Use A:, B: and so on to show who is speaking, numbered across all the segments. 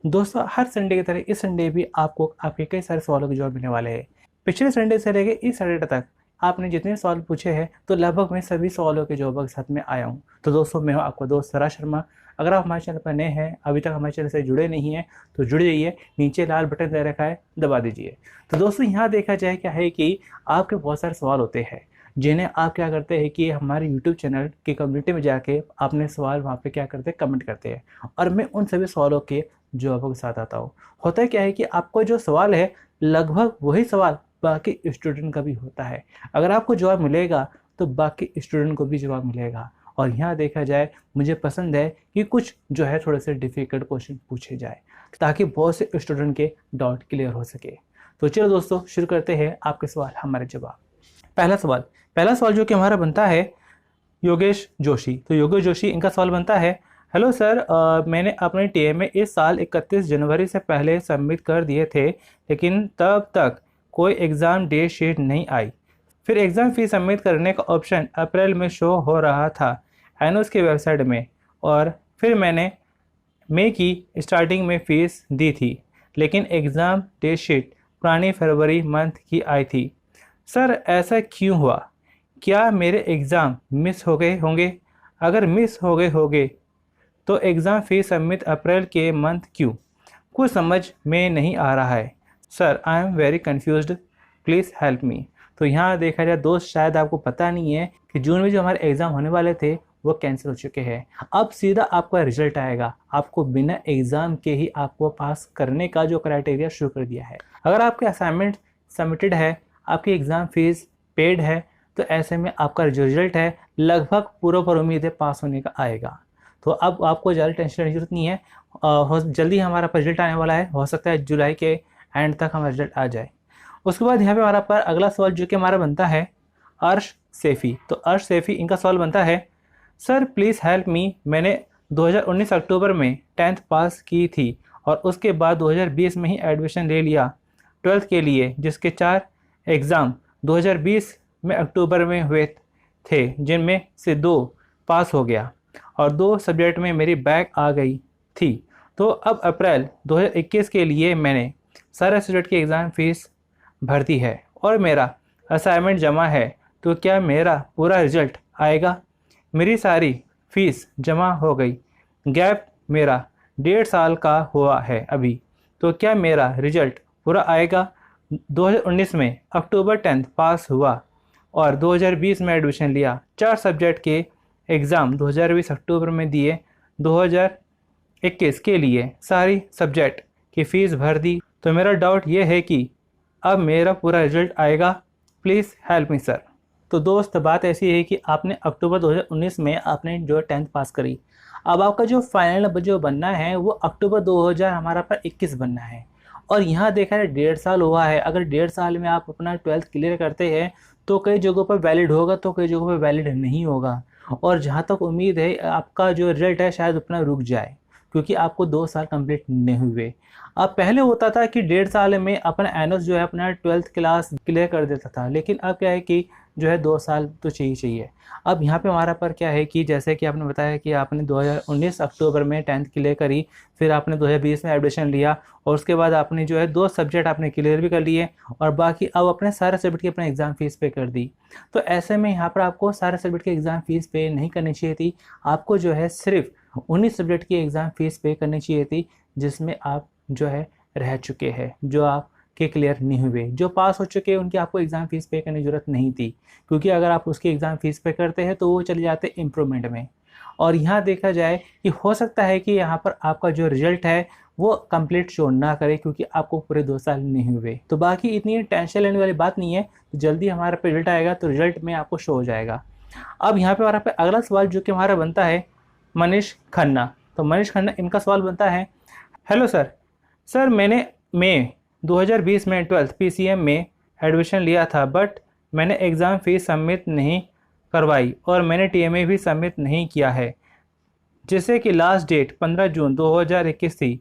A: दोस्तों हर संडे की तरह इस संडे भी आपको आपके कई सारे सवालों के जवाब मिलने वाले हैं। पिछले संडे से लेकर इस संडे तक आपने जितने सवाल पूछे हैं तो लगभग मैं सभी सवालों के जवाब के साथ में आया हूँ। तो दोस्तों मैं हूँ आपका दोस्त सरा शर्मा। अगर आप हमारे चैनल पर नए हैं, अभी तक हमारे चैनल से जुड़े नहीं हैं, तो जुड़ जाइए। नीचे लाल बटन दे रखा है, दबा दीजिए। तो दोस्तों यहाँ देखा जाए क्या है कि आपके बहुत सारे सवाल होते हैं जिन्हें आप क्या करते हैं कि हमारे यूट्यूब चैनल की कम्युनिटी में जाके अपने सवाल वहाँ पे क्या करते हैं, कमेंट करते हैं और मैं उन सभी सवालों के जवाबों के साथ आता हूँ। होता क्या है कि आपको जो सवाल है लगभग वही सवाल बाकी स्टूडेंट का भी होता है। अगर आपको जवाब मिलेगा तो बाकी स्टूडेंट को भी जवाब मिलेगा। और यहाँ देखा जाए मुझे पसंद है कि कुछ जो है थोड़े से डिफ़िकल्ट क्वेश्चन पूछे जाए ताकि बहुत से स्टूडेंट के डाउट क्लियर हो सके। तो चलो दोस्तों शुरू करते हैं आपके सवाल हमारे जवाब। पहला सवाल जो कि हमारा बनता है योगेश जोशी। तो योगेश जोशी इनका सवाल बनता है, हेलो सर, मैंने अपने टीएमए इस साल 31 जनवरी से पहले सबमिट कर दिए थे लेकिन तब तक कोई एग्ज़ाम डेट शीट नहीं आई। फिर एग्ज़ाम फ़ीस सबमिट करने का ऑप्शन अप्रैल में शो हो रहा था एनोस की वेबसाइट में, और फिर मैंने मई की स्टार्टिंग में फ़ीस दी थी लेकिन एग्ज़ाम डेट शीट पुरानी फरवरी मंथ की आई थी। सर ऐसा क्यों हुआ? क्या मेरे एग्ज़ाम मिस हो गए होंगे? अगर मिस हो गए होंगे तो एग्ज़ाम फ़ीस सबमिट अप्रैल के मंथ क्यों? कुछ समझ में नहीं आ रहा है। Sir I am very confused, please help me. तो यहाँ देखा जाए दोस्त, शायद आपको पता नहीं है कि जून में जो हमारे एग्ज़ाम होने वाले थे वो कैंसिल हो चुके हैं। अब सीधा आपका रिजल्ट आएगा, आपको बिना एग्ज़ाम के ही आपको पास करने का जो क्राइटेरिया शुरू कर दिया है। अगर आपके असाइनमेंट सबमिटेड है, आपकी एग्ज़ाम फ़ीस पेड है, तो ऐसे में आपका जो रिजल्ट है लगभग पूरा पर उम्मीद है पास होने का आएगा। तो अब आपको ज़्यादा टेंशन करने की ज़रूरत नहीं है। जल्दी हमारा रिजल्ट आने वाला है, हो सकता है जुलाई के एंड तक हमारा रिजल्ट आ जाए। उसके बाद यहाँ पे हमारा पर अगला सवाल जो कि हमारा बनता है अर्श सैफ़ी। तो अर्श सैफ़ी इनका सवाल बनता है, सर प्लीज़ हेल्प मी। मैंने 2019 अक्टूबर में 10th पास की थी और उसके बाद 2020 में ही एडमिशन ले लिया 12th के लिए, जिसके 4 एग्ज़ाम 2020 में अक्टूबर में हुए थे जिनमें से 2 पास हो गया और 2 सब्जेक्ट में मेरी बैक आ गई थी। तो अब अप्रैल 2021 के लिए मैंने सारे सब्जेक्ट की एग्ज़ाम फ़ीस भर दी है और मेरा असाइनमेंट जमा है। तो क्या मेरा पूरा रिजल्ट आएगा? मेरी सारी फ़ीस जमा हो गई, गैप मेरा 1.5 साल का हुआ है अभी, तो क्या मेरा रिजल्ट पूरा आएगा? 2019 में अक्टूबर 10th पास हुआ और 2020 में एडमिशन लिया। 4 सब्जेक्ट के एग्ज़ाम 2020 अक्टूबर में दिए, 2021 के लिए सारी सब्जेक्ट की फ़ीस भर दी। तो मेरा डाउट ये है कि अब मेरा पूरा रिजल्ट आएगा, प्लीज़ हेल्प मी सर। तो दोस्त बात ऐसी है कि आपने अक्टूबर 2019 में आपने जो 10th पास करी, अब आपका जो फाइनल जो बनना है वो अक्टूबर 2021 बनना है। और यहाँ देखा है 1.5 साल हुआ है। अगर 1.5 साल में आप अपना 12th क्लियर करते हैं तो कई जगहों पर वैलिड होगा, तो कई जगहों पर वैलिड नहीं होगा। और जहाँ तक उम्मीद है आपका जो रिजल्ट है शायद उतना रुक जाए, क्योंकि आपको 2 साल कंप्लीट नहीं हुए। अब पहले होता था कि 1.5 साल में अपना एनोस जो है अपना 12th क्लास क्लियर कर देता था, लेकिन अब क्या है कि जो है 2 साल तो चाहिए। अब यहाँ पे हमारा पर क्या है कि जैसे कि आपने बताया कि आपने 2019 अक्टूबर में 10th क्लियर करी, फिर आपने 2020 में एडमिशन लिया और उसके बाद आपने जो है 2 सब्जेक्ट आपने क्लियर भी कर लिए और बाकी अब अपने सारे सब्जेक्ट की अपने एग्ज़ाम फ़ीस पे कर दी। तो ऐसे में यहाँ पर आपको सारे सब्जेक्ट की एग्ज़ाम फ़ीस पे नहीं करनी चाहिए थी, आपको जो है सिर्फ 19 सब्जेक्ट की एग्ज़ाम फ़ीस पे करनी चाहिए थी जिसमें आप जो है रह चुके हैं, जो आपके क्लियर नहीं हुए। जो पास हो चुके हैं उनकी आपको एग्ज़ाम फ़ीस पे करने की ज़रूरत नहीं थी, क्योंकि अगर आप उसकी एग्ज़ाम फ़ीस पे करते हैं तो वो चले जाते इम्प्रूवमेंट में। और यहाँ देखा जाए कि हो सकता है कि यहाँ पर आपका जो रिजल्ट है वो कंप्लीट शो ना करे, क्योंकि आपको पूरे 2 साल नहीं हुए। तो बाकी इतनी टेंशन लेने वाली बात नहीं है, तो जल्दी हमारा पे रिजल्ट आएगा तो रिजल्ट में आपको शो हो जाएगा। अब यहाँ पे हमारा पे अगला सवाल जो कि हमारा बनता है मनीष खन्ना। तो मनीष खन्ना इनका सवाल बनता है, हेलो सर मैंने मई 2020 में 12th पीसीएम में एडमिशन लिया था, बट मैंने एग्ज़ाम फ़ीस सबमिट नहीं करवाई और मैंने टीएमए भी सबमिट नहीं किया है, जिससे कि लास्ट डेट 15 जून 2021 थी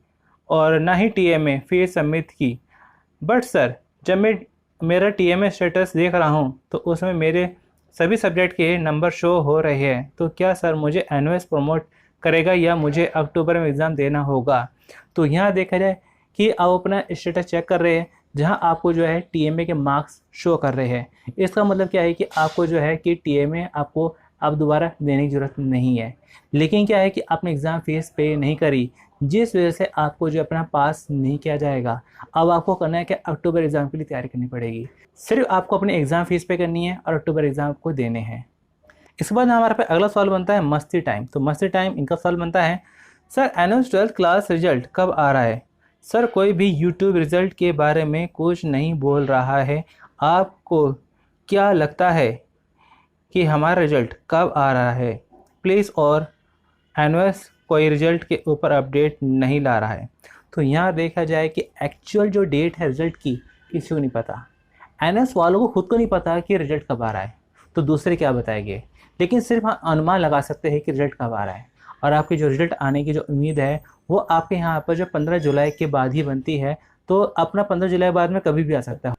A: और ना ही टीएमए फ़ीस सबमिट की। बट सर जब मैं मेरा टीएमए स्टेटस देख रहा हूँ तो उसमें मेरे सभी सब्जेक्ट के नंबर शो हो रहे हैं। तो क्या सर मुझे एनओएस प्रमोट करेगा या मुझे अक्टूबर में एग्ज़ाम देना होगा? तो यहाँ देखा जाए कि आप अपना स्टेटस चेक कर रहे हैं जहाँ आपको जो है टीएमए के मार्क्स शो कर रहे हैं। इसका मतलब क्या है कि आपको जो है कि टीएमए आपको अब दोबारा देने की ज़रूरत नहीं है। लेकिन क्या है कि आपने एग्ज़ाम फीस पे नहीं करी, जिस वजह से आपको जो अपना पास नहीं किया जाएगा। अब आपको करना है कि अक्टूबर एग्ज़ाम के लिए तैयारी करनी पड़ेगी। सिर्फ आपको अपनी एग्ज़ाम फीस पे करनी है और अक्टूबर एग्ज़ाम को देने हैं। इसके बाद हमारे पास अगला सवाल बनता है मस्ती टाइम। तो मस्ती टाइम इनका सवाल बनता है, sir annual 12th class result कब आ रहा है? सर कोई भी यूट्यूब रिजल्ट के बारे में कुछ नहीं बोल रहा है। आपको क्या लगता है कि हमारा रिजल्ट कब आ रहा है? प्लीज़ और एनुअस कोई रिजल्ट के ऊपर अपडेट नहीं ला रहा है। तो यहाँ देखा जाए कि एक्चुअल जो डेट है रिजल्ट की किसी को नहीं पता। एनएस वालों को खुद को नहीं पता कि रिजल्ट कब आ रहा है, तो दूसरे क्या बताएंगे। लेकिन सिर्फ हम अनुमान लगा सकते हैं कि रिजल्ट कब आ रहा है। और आपकी जो रिजल्ट आने की जो उम्मीद है वो आपके यहाँ पर जो 15 जुलाई के बाद ही बनती है। तो अपना 15 जुलाई बाद में कभी भी आ सकता है।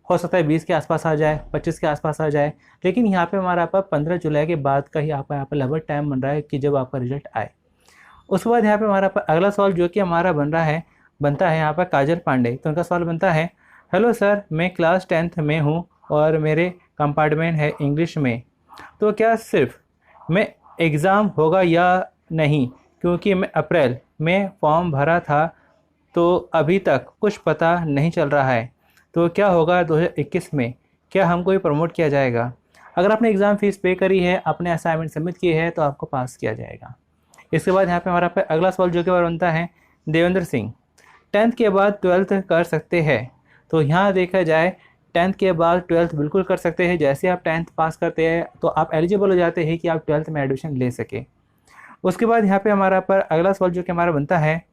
A: हो सकता है 20 के आसपास आ जाए, 25 के आसपास आ जाए, लेकिन यहाँ पे हमारा पास 15 जुलाई के बाद का ही आपका यहाँ पर लगभग टाइम बन रहा है कि जब आपका रिजल्ट आए। उसके बाद यहाँ पे हमारा पास अगला सवाल जो कि हमारा बनता है यहाँ पर काजल पांडे। तो उनका सवाल बनता है, हेलो सर, मैं क्लास 10th में हूँ और मेरे कंपार्टमेंट है इंग्लिश में। तो क्या सिर्फ में एग्ज़ाम होगा या नहीं? क्योंकि मैं अप्रैल में फॉर्म भरा था तो अभी तक कुछ पता नहीं चल रहा है। तो क्या होगा 2021 में? क्या हमको ये प्रमोट किया जाएगा? अगर आपने एग्ज़ाम फ़ीस पे करी है, अपने असाइनमेंट सबमिट किए हैं, तो आपको पास किया जाएगा। इसके बाद यहाँ पे हमारा अगला सवाल जो कि बनता है देवेंद्र सिंह, 10th के बाद 12th कर सकते हैं? तो यहाँ देखा जाए 10th के बाद 12th बिल्कुल कर सकते हैं। जैसे आप 10th पास करते हैं तो आप एलिजिबल हो जाते हैं कि आप 12th में एडमिशन ले सके। उसके बाद यहाँ पे हमारा अगला सवाल जो कि हमारा बनता है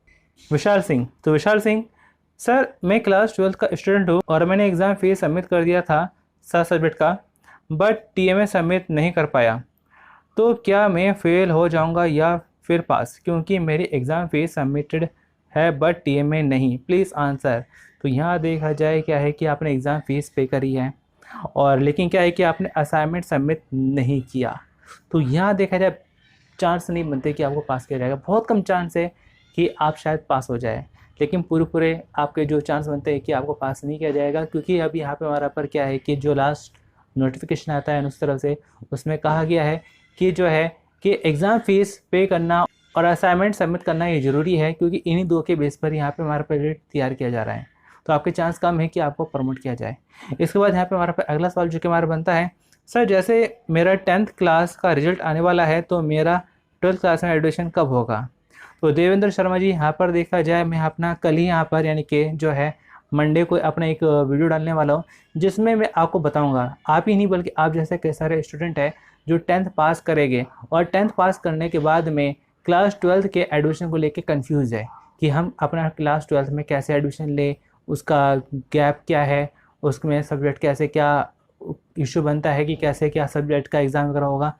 A: विशाल सिंह। तो विशाल सिंह, सर मैं क्लास 12th का स्टूडेंट हूँ और मैंने एग्ज़ाम फीस सबमिट कर दिया था 7 सब्जेक्ट का, बट टीएमए सबमिट नहीं कर पाया। तो क्या मैं फ़ेल हो जाऊँगा या फिर पास? क्योंकि मेरी एग्ज़ाम फीस सबमिटेड है बट टीएमए नहीं, प्लीज़ आंसर। तो यहाँ देखा जाए क्या है कि आपने एग्ज़ाम फ़ीस पे करी है और लेकिन क्या है कि आपने असाइनमेंट सबमिट नहीं किया। तो यहाँ देखा जाए चांस नहीं बनते कि आपको पास किया जाएगा। बहुत कम चांस है कि आप शायद पास हो जाए, लेकिन पूरे आपके जो चांस बनते हैं कि आपको पास नहीं किया जाएगा। क्योंकि अभी यहाँ पे हमारा पर क्या है कि जो लास्ट नोटिफिकेशन आता है उस तरफ से, उसमें कहा गया है कि जो है कि एग्ज़ाम फ़ीस पे करना और असाइनमेंट सबमिट करना ये ज़रूरी है, क्योंकि इन्हीं दो के बेस पर यहाँ पे हमारा प्रोजेक्ट तैयार किया जा रहा है। तो आपके चांस कम है कि आपको प्रमोट किया जाए। इसके बाद यहाँ पे हमारा अगला सवाल जो कि हमारा बनता है, सर जैसे मेरा 10th क्लास का रिजल्ट आने वाला है तो मेरा 12th क्लास में एडमिशन कब होगा? तो देवेंद्र शर्मा जी, यहाँ पर देखा जाए मैं अपना कल ही यहाँ पर यानी कि जो है मंडे को अपना एक वीडियो डालने वाला हूँ, जिसमें मैं आपको बताऊँगा, आप ही नहीं बल्कि आप जैसे कई सारे स्टूडेंट हैं जो 10th पास करेंगे और 10th पास करने के बाद में क्लास 12th के एडमिशन को लेके कंफ्यूज है कि हम अपना क्लास 12th में कैसे एडमिशन लें, उसका गैप क्या है, उसमें सब्जेक्ट कैसे क्या इशू बनता है कि कैसे क्या सब्जेक्ट का एग्ज़ाम वगैरह होगा।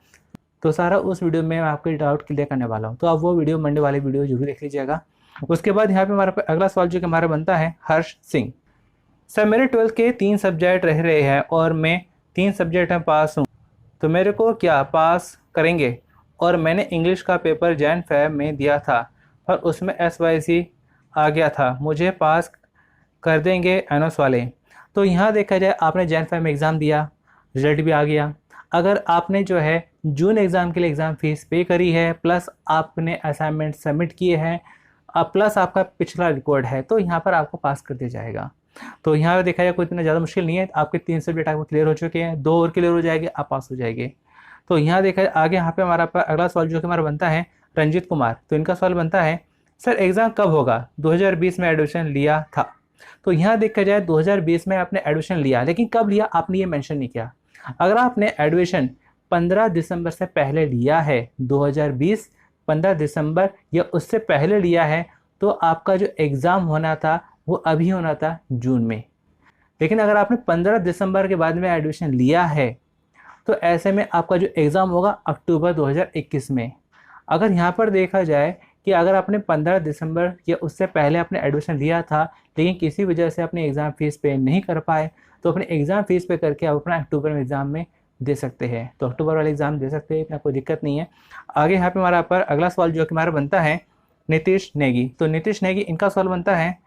A: तो सारा उस वीडियो में मैं आपके डाउट क्लियर करने वाला हूँ। तो आप वो वीडियो मंडे वाली वीडियो जरूर देख लीजिएगा। उसके बाद यहाँ पे हमारा अगला सवाल जो कि हमारा बनता है हर्ष सिंह, सर मेरे 12th के 3 सब्जेक्ट रह रहे हैं और मैं 3 सब्जेक्ट में पास हूँ, तो मेरे को क्या पास करेंगे? और मैंने इंग्लिश का पेपर जैन फैब में दिया था पर उसमें SYC आ गया था, मुझे पास कर देंगे एनोस वाले? तो यहाँ देखा जाए आपने जैन फैब में एग्ज़ाम दिया, रिजल्ट भी आ गया। अगर आपने जो है जून एग्ज़ाम के लिए एग्ज़ाम फ़ीस पे करी है, प्लस आपने असाइनमेंट सबमिट किए हैं, प्लस आपका पिछला रिकॉर्ड है, तो यहाँ पर आपको पास कर दिया जाएगा। तो यहाँ पर देखा जाए कोई इतना ज़्यादा मुश्किल नहीं है। आपके 3 सब्जेक्ट आपको क्लियर हो चुके हैं, 2 और क्लियर हो जाएंगे, आप पास हो जाएंगे। तो यहाँ देखा जाए आगे यहाँ पे हमारा अगला सवाल जो कि हमारा बनता है रंजीत कुमार। तो इनका सवाल बनता है, सर एग्ज़ाम कब होगा? 2020 में एडमिशन लिया था। तो यहाँ देखा जाए 2020 में आपने एडमिशन लिया, लेकिन कब लिया आपने ये मेंशन नहीं किया। अगर आपने एडमिशन 15 दिसंबर से पहले लिया है, 2020 15 दिसंबर या उससे पहले लिया है, तो आपका जो एग्ज़ाम होना था वो अभी होना था जून में। लेकिन अगर आपने 15 दिसंबर के बाद में एडमिशन लिया है तो ऐसे में आपका जो एग्ज़ाम होगा अक्टूबर 2021 में। अगर यहाँ पर देखा जाए कि अगर आपने 15 दिसंबर या उससे पहले आपने एडमिशन लिया था लेकिन किसी वजह से अपने एग्ज़ाम फ़ीस पे नहीं कर पाए, तो अपने एग्ज़ाम फ़ीस पे करके आप अपना अक्टूबर में एग्ज़ाम में दे सकते हैं। तो अक्टूबर वाले एग्ज़ाम दे सकते हैं, इतना कोई दिक्कत नहीं है। आगे यहाँ पे हमारा पर अगला सवाल जो कि हमारा बनता है नीतीश नेगी। तो नीतीश नेगी, इनका सवाल बनता है,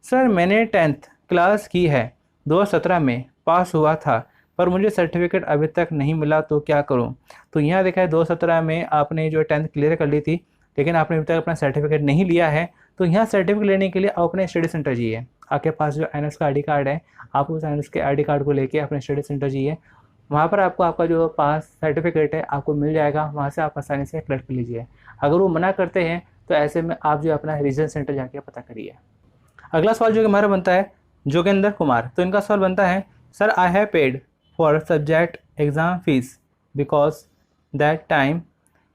A: सर मैंने 10th क्लास की है, 2017 में पास हुआ था, पर मुझे सर्टिफिकेट अभी तक नहीं मिला, तो क्या करूं? तो यहाँ देखा है 2017 में आपने जो 10th क्लियर कर ली थी, लेकिन आपने अभी तक अपना सर्टिफिकेट नहीं लिया है। तो यहाँ सर्टिफिकेट लेने के लिए आप अपने स्टडी सेंटर जाइए। आपके पास जो एनएस का आई कार्ड है, आप उस एनएस के आई कार्ड को लेके अपने स्टडी सेंटर जाइए। वहाँ पर आपको आपका जो पास सर्टिफिकेट है आपको मिल जाएगा, वहाँ से आप आसानी से कलेक्ट कर लीजिए। अगर वो मना करते हैं तो ऐसे में आप जो अपना रीजन सेंटर जाके पता करिए। अगला सवाल जो कि हमारा बनता है जोगेंद्र कुमार। तो इनका सवाल बनता है, sir I have paid for subject exam fees because that time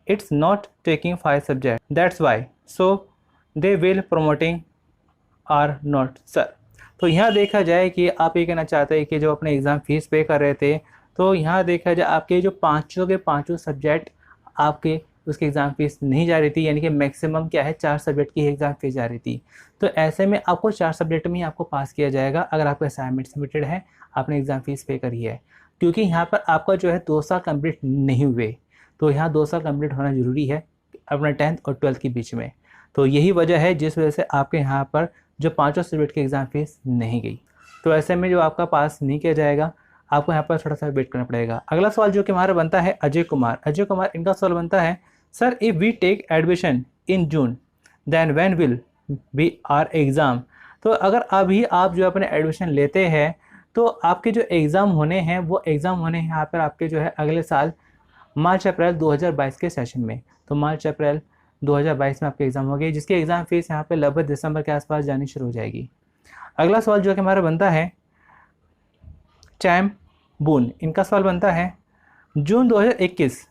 A: it's not taking 5 subject, that's why, so they will promoting or not sir. तो यहाँ देखा जाए कि आप ये कहना चाहते हैं कि जो अपने एग्ज़ाम फीस पे कर रहे थे, तो यहाँ देखा जाए आपके जो पाँचों के पाँचों सब्जेक्ट आपके उसकी एग्ज़ाम फीस नहीं जा रही थी, यानी कि मैक्सिमम क्या है 4 सब्जेक्ट की एग्ज़ाम फीस जा रही थी। तो ऐसे में आपको 4 सब्जेक्ट में ही आपको पास किया जाएगा अगर आपका असाइनमेंट सबमिटेड है, आपने एग्ज़ाम फीस पे करी है। क्योंकि यहाँ पर आपका जो है 2 साल कंप्लीट नहीं हुए, तो यहाँ 2 साल कंप्लीट होना ज़रूरी है अपना 10th और 12th के बीच में। तो यही वजह है जिस वजह से आपके यहाँ पर जो पाँचों सब्जेक्ट की एग्ज़ाम फीस नहीं गई। तो ऐसे में जो आपका पास नहीं किया जाएगा, आपको यहाँ पर थोड़ा सा वेट करना पड़ेगा। अगला सवाल जो कि हमारा बनता है अजय कुमार। अजय कुमार, इनका सवाल बनता है, sir if we take admission in June then when will be our exam. तो अगर अभी आप जो अपने एडमिशन लेते हैं तो आपके जो एग्ज़ाम होने हैं वो एग्ज़ाम होने हैं यहाँ पर आपके जो है अगले साल मार्च अप्रैल 2022 के सेशन में। तो मार्च अप्रैल 2022 में आपके एग्ज़ाम हो गए, जिसकी एग्ज़ाम फीस यहाँ पे लगभग दिसंबर के आसपास जानी शुरू हो जाएगी। अगला सवाल जो कि हमारा बनता है चैम बून। इनका सवाल बनता है, जून 2021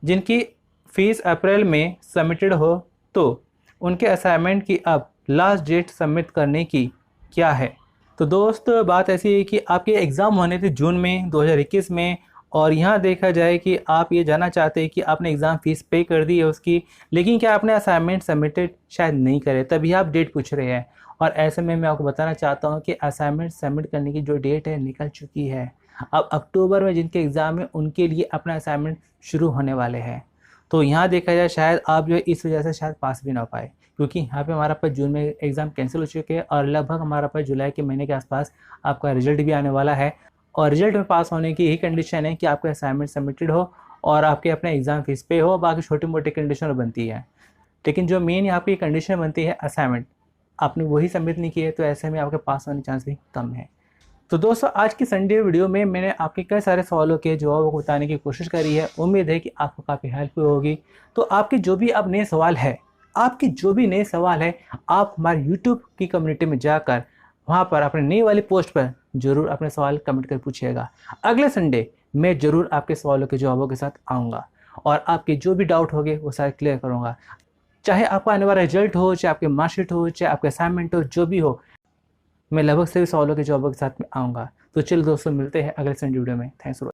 A: जिनकी फ़ीस अप्रैल में सबमिटेड हो तो उनके असाइनमेंट की अब लास्ट डेट सबमिट करने की क्या है? तो दोस्त बात ऐसी है कि आपके एग्ज़ाम होने थे जून में 2021 में, और यहाँ देखा जाए कि आप ये जानना चाहते हैं कि आपने एग्ज़ाम फ़ीस पे कर दी है उसकी, लेकिन क्या आपने असाइनमेंट सबमिटेड शायद नहीं करे, तभी आप डेट पूछ रहे हैं। और ऐसे में मैं आपको बताना चाहता हूँ कि असाइनमेंट सबमिट करने की जो डेट है निकल चुकी है। अब अक्टूबर में जिनके एग्ज़ाम है उनके लिए अपना असाइनमेंट शुरू होने वाले हैं। तो यहाँ देखा जाए शायद आप जो है इस वजह से शायद पास भी ना हो पाए, क्योंकि यहाँ पे हमारा पास जून में एग्ज़ाम कैंसिल हो चुके हैं और लगभग हमारा पास जुलाई के महीने के आसपास आपका रिजल्ट भी आने वाला है। और रिजल्ट में पास होने की यही कंडीशन है कि आपका असाइनमेंट सबमिटेड हो और आपके अपने एग्ज़ाम फीस पे हो, बाकी छोटी मोटी कंडीशन बनती है। लेकिन जो मेन यहाँ पे कंडीशन बनती है असाइनमेंट, आपने वही सबमिट नहीं किए, तो ऐसे में आपके पास होने चांस भी कम है। तो दोस्तों आज की संडे वीडियो में मैंने आपके कई सारे सवालों के जवाब को बताने की कोशिश करी है। उम्मीद है कि आपको काफ़ी हेल्पफुल होगी। तो आपके जो भी अब नए सवाल है, आप हमारे यूट्यूब की कम्युनिटी में जाकर वहाँ पर अपने नई वाली पोस्ट पर ज़रूर अपने सवाल कमेंट कर पूछिएगा। अगले संडे मैं ज़रूर आपके सवालों के जवाबों के साथ आऊँगा और आपके जो भी डाउट होंगे वो सारे क्लियर करूँगा। चाहे आपका आने वाला रिजल्ट हो, चाहे आपके मार्कशीट हो, चाहे आपके असाइनमेंट हो, जो भी हो, मैं लगभग सभी सवालों के जवाबों के साथ में आऊँगा। तो चलिए दोस्तों, मिलते हैं अगले संडे वीडियो में। Thanks for